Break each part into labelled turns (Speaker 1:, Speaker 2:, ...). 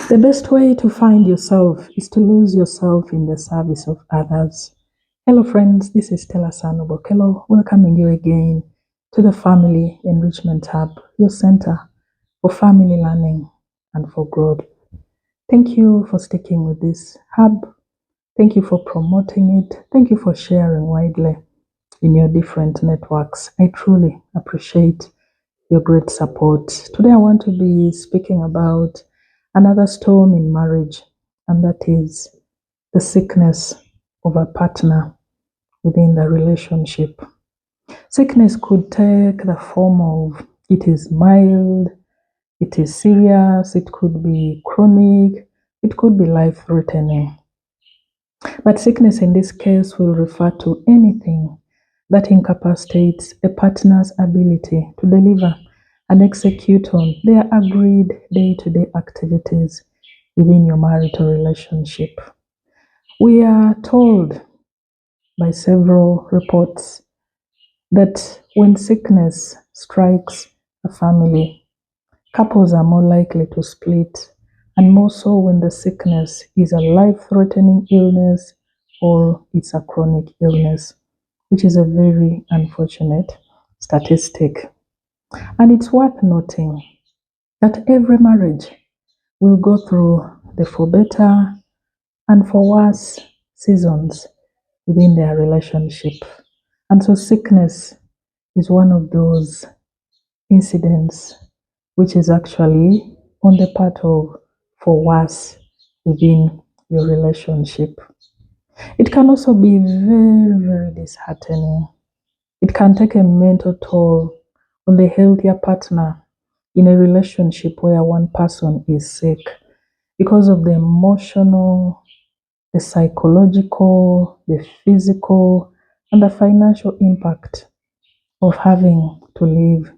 Speaker 1: The best way to find yourself is to lose yourself in the service of others. Hello, friends. This is Stella Sanobokelo, welcoming you again to the Family Enrichment Hub, your center for family learning and for growth. Thank you for sticking with this hub. Thank you for promoting it. Thank you for sharing widely in your different networks. I truly appreciate your great support. Today, I want to be speaking about another storm in marriage, and that is the sickness of a partner within the relationship. Sickness could take the form of it is mild, it is serious, it could be chronic, it could be life threatening. But sickness in this case will refer to anything that incapacitates a partner's ability to deliver and execute on their agreed day-to-day activities within your marital relationship. We are told by several reports that when sickness strikes a family, couples are more likely to split, and more so when the sickness is a life-threatening illness or it's a chronic illness, which is a very unfortunate statistic. And it's worth noting that every marriage will go through the for better and for worse seasons within their relationship. And so sickness is one of those incidents which is actually on the part of for worse within your relationship. It can also be very, very disheartening. It can take a mental toll on the healthier partner in a relationship where one person is sick because of the emotional, the psychological, the physical, and the financial impact of having to live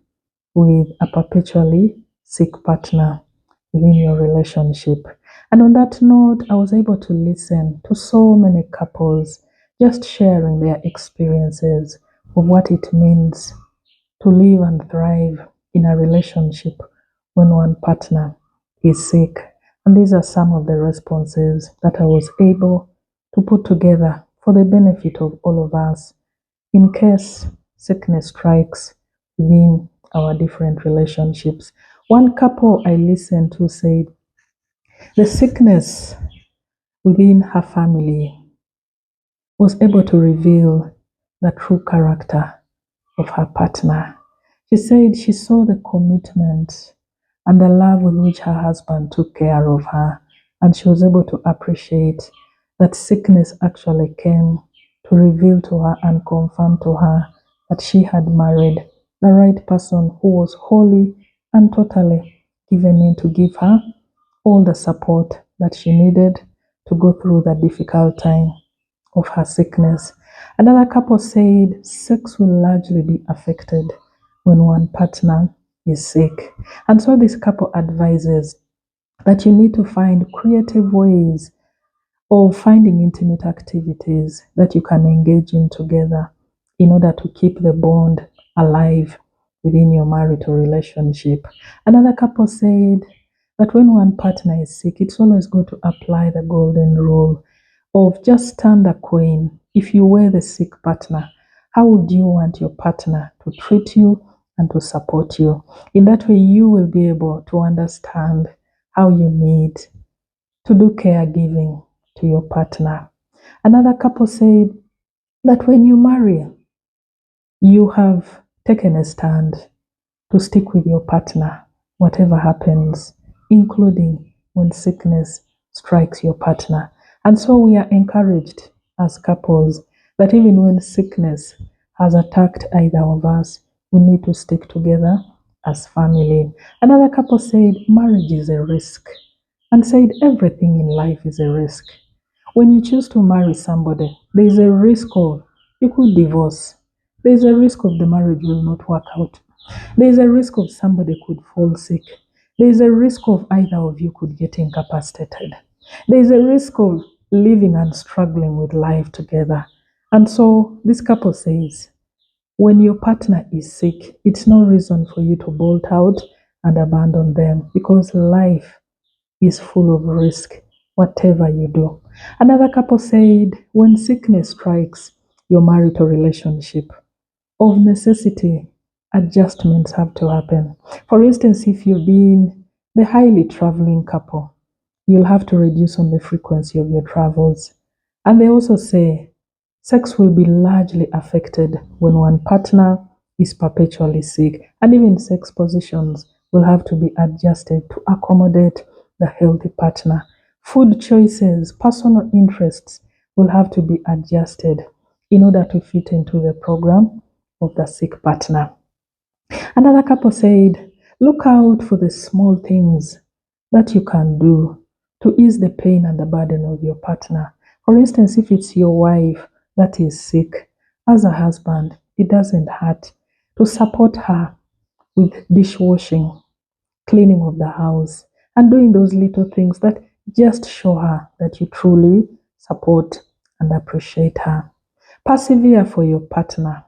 Speaker 1: with a perpetually sick partner within your relationship. And on that note, I was able to listen to so many couples just sharing their experiences of what it means to live and thrive in a relationship when one partner is sick. And these are some of the responses that I was able to put together for the benefit of all of us in case sickness strikes within our different relationships. One couple I listened to said the sickness within her family was able to reveal the true character of her partner. She said she saw the commitment and the love with which her husband took care of her, and she was able to appreciate that sickness actually came to reveal to her and confirm to her that she had married the right person who was wholly and totally given in to give her all the support that she needed to go through that difficult time of her sickness. Another couple said sex will largely be affected when one partner is sick. And so this couple advises that you need to find creative ways of finding intimate activities that you can engage in together in order to keep the bond alive within your marital relationship. Another couple said that when one partner is sick, it's always good to apply the golden rule of just stand a coin. If you were the sick partner, how would you want your partner to treat you and to support you? In that way, you will be able to understand how you need to do caregiving to your partner. Another couple said that when you marry, you have taken a stand to stick with your partner, whatever happens, including when sickness strikes your partner. And so we are encouraged as couples that even when sickness has attacked either of us, we need to stick together as family. Another couple said marriage is a risk and said everything in life is a risk. When you choose to marry somebody, there is a risk of you could divorce. There is a risk of the marriage will not work out. There is a risk of somebody could fall sick. There is a risk of either of you could get incapacitated. There is a risk of living and struggling with life together. And so this couple says, when your partner is sick, it's no reason for you to bolt out and abandon them because life is full of risk, whatever you do. Another couple said, when sickness strikes your marital relationship, of necessity, adjustments have to happen. For instance, if you've been the highly traveling couple, you'll have to reduce on the frequency of your travels. And they also say sex will be largely affected when one partner is perpetually sick, and even sex positions will have to be adjusted to accommodate the healthy partner. Food choices, personal interests will have to be adjusted in order to fit into the program of the sick partner. Another couple said, look out for the small things that you can do to ease the pain and the burden of your partner. For instance, if it's your wife that is sick, as a husband, it doesn't hurt to support her with dishwashing, cleaning of the house, and doing those little things that just show her that you truly support and appreciate her. Persevere for your partner.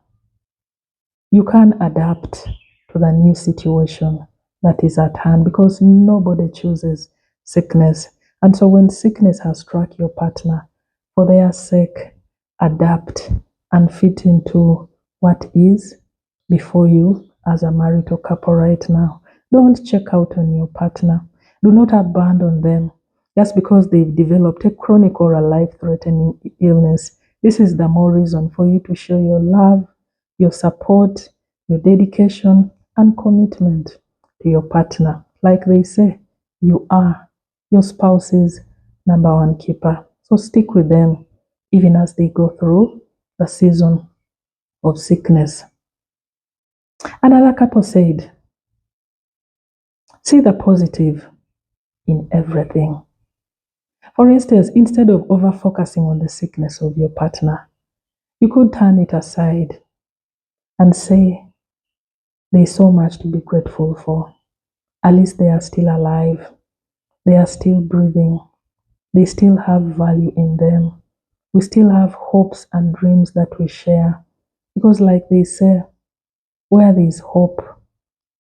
Speaker 1: You can adapt to the new situation that is at hand because nobody chooses sickness. And so when sickness has struck your partner, for their sake, adapt and fit into what is before you as a marital couple right now. Don't check out on your partner. Do not abandon them just because they've developed a chronic or a life threatening illness. This is the more reason for you to show your love, your support, your dedication, and commitment to your partner. Like they say, you are your spouse's number one keeper. So stick with them even as they go through the season of sickness. Another couple said, see the positive in everything. For instance, instead of over focusing on the sickness of your partner, you could turn it aside and say, there's so much to be grateful for. At least they are still alive. They are still breathing. They still have value in them. We still have hopes and dreams that we share. Because, like they say, where there is hope,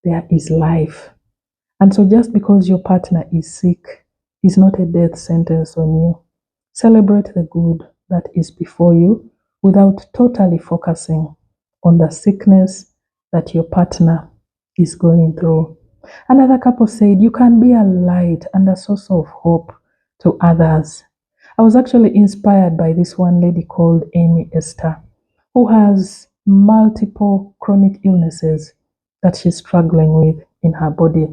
Speaker 1: there is life. And so, just because your partner is sick is not a death sentence on you. Celebrate the good that is before you without totally focusing on the sickness that your partner is going through. Another couple said, you can be a light and a source of hope to others. I was actually inspired by this one lady called Amy Esther, who has multiple chronic illnesses that she's struggling with in her body.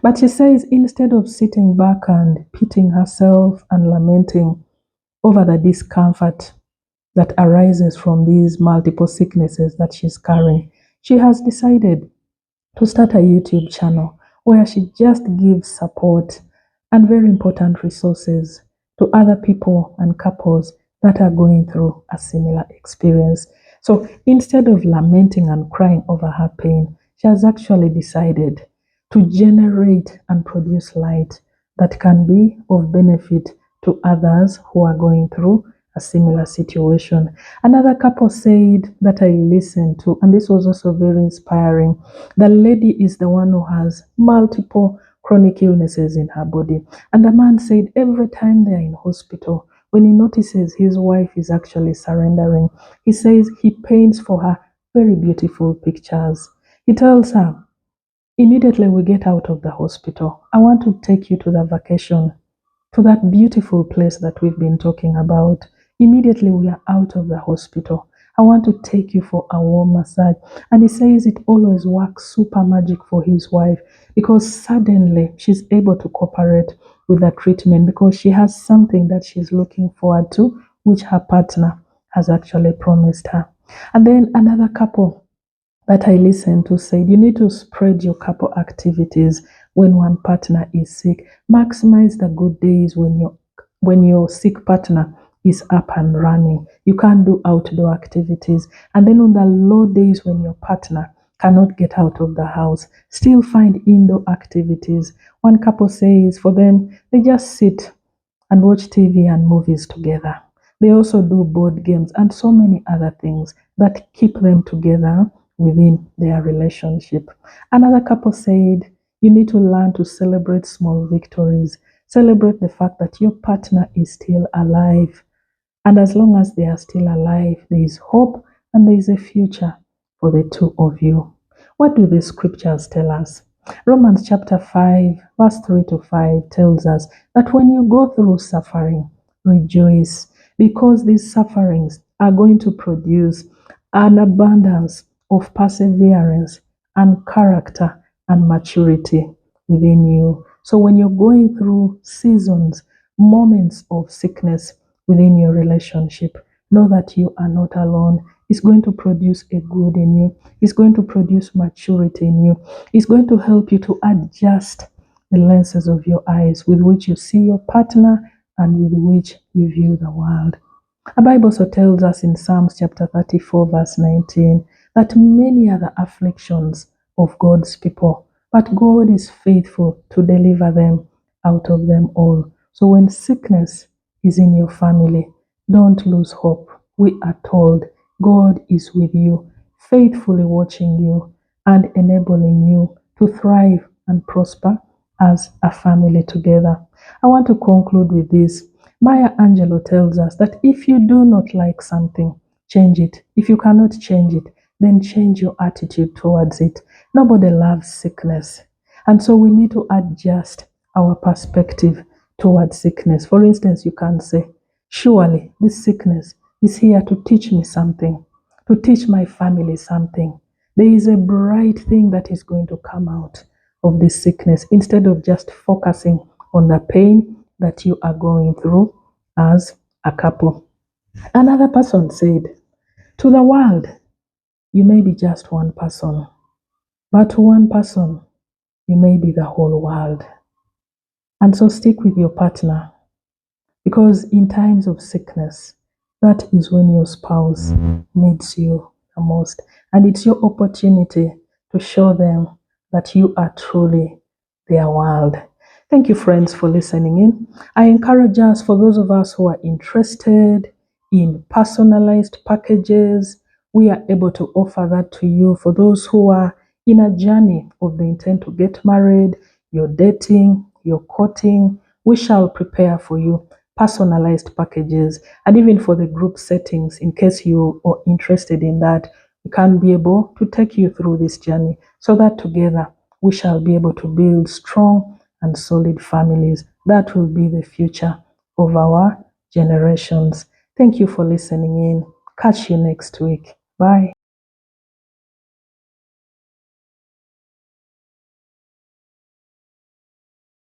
Speaker 1: But she says instead of sitting back and pitying herself and lamenting over the discomfort that arises from these multiple sicknesses that she's carrying, she has decided to start a YouTube channel where she just gives support and very important resources to other people and couples that are going through a similar experience. So instead of lamenting and crying over her pain, she has actually decided to generate and produce light that can be of benefit to others who are going through a similar situation. Another couple said that I listened to, and this was also very inspiring. The lady is the one who has multiple chronic illnesses in her body. And the man said every time they're in hospital, when he notices his wife is actually surrendering, he says he paints for her very beautiful pictures. He tells her, immediately we get out of the hospital, I want to take you to the vacation, to that beautiful place that we've been talking about. Immediately we are out of the hospital, I want to take you for a warm massage. And he says it always works super magic for his wife because suddenly she's able to cooperate with the treatment because she has something that she's looking forward to, which her partner has actually promised her. And then another couple that I listened to said you need to spread your couple activities when one partner is sick. Maximize the good days when your sick partner is up and running. You can't do outdoor activities. And then on the low days when your partner cannot get out of the house, still find indoor activities. One couple says for them, they just sit and watch TV and movies together. They also do board games and so many other things that keep them together within their relationship. Another couple said, you need to learn to celebrate small victories. Celebrate the fact that your partner is still alive. And as long as they are still alive, there is hope and there is a future for the two of you. What do the scriptures tell us? Romans chapter 5, verse 3 to 5 tells us that when you go through suffering, rejoice, because these sufferings are going to produce an abundance of perseverance and character and maturity within you. So when you're going through seasons, moments of sickness within your relationship, know that you are not alone. It's going to produce a good in you. It's going to produce maturity in you. It's going to help you to adjust the lenses of your eyes with which you see your partner and with which you view the world. The Bible also tells us in Psalms chapter 34, verse 19, that many are the afflictions of God's people, but God is faithful to deliver them out of them all. So when sickness is in your family, don't lose hope. We are told God is with you, faithfully watching you and enabling you to thrive and prosper as a family together. I want to conclude with this. Maya Angelou tells us that if you do not like something, change it. If you cannot change it, then change your attitude towards it. Nobody loves sickness. And so we need to adjust our perspective towards sickness. For instance, you can say, surely this sickness is here to teach me something, to teach my family something. There is a bright thing that is going to come out of this sickness instead of just focusing on the pain that you are going through as a couple. Another person said, to the world, you may be just one person, but to one person, you may be the whole world. And so stick with your partner, because in times of sickness, that is when your spouse needs you the most. And it's your opportunity to show them that you are truly their world. Thank you, friends, for listening in. I encourage us, for those of us who are interested in personalized packages, we are able to offer that to you. For those who are in a journey of the intent to get married, you're dating, you're courting, we shall prepare for you personalized packages. And even for the group settings, in case you are interested in that, we can be able to take you through this journey so that together we shall be able to build strong and solid families. That will be the future of our generations. Thank you for listening in. Catch you next week. Bye.